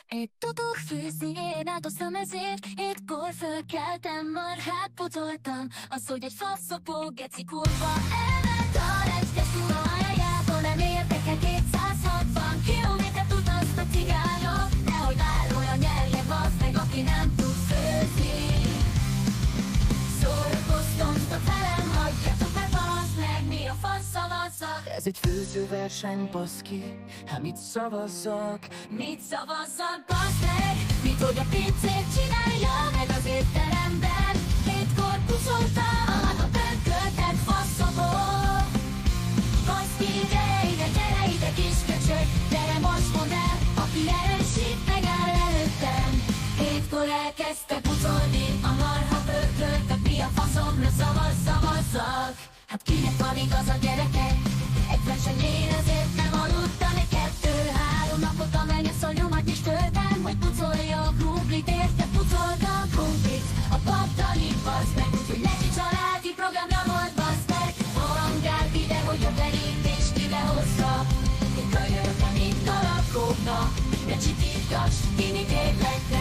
Itt tudok főzni, én átoztam ezért. 7-kor fölkeltem, marhát potoltam. Az, hogy egy faszopó geci kurva elment a recsdes ruhajából. Nem érdekel 260 kilométert utazta cigányok. Nehogy vár olyan nyelje, bazd meg, aki nem tud főzni. Szórakoztomtok velem, hagyjatok meg, bazd meg, mi a fasz szavazzak. Ez egy főzőverseny, baszki, hát mit szavazzak? Mit szavazzak, bazd meg? Mit, hogy a pincét csinálja meg az étteremben? 7-kor pucoltam, a pönköltet faszobó. Baszki, gyere ide kis köcsög, gyere most mondd el, aki erősít, megáll előttem. 7-kor elkezdte pucolni a marha pönköltet, mi a faszomra szavazzak? Hát kinek van igaz a gyerekek? Egy versenyén ezért nem aludtam egy 2-3 napot, a mennyasszonyomat is töltem, hogy pucolja a krumplit, érte pucolta a krumplit. A pattani bazd meg, úgyhogy neki családi programja volt, bazd meg. Harangált ide, hogy a verítést kibehozta. Én kölyörögtem, mint a lakóknak, de csitítgass, ki mit érlek.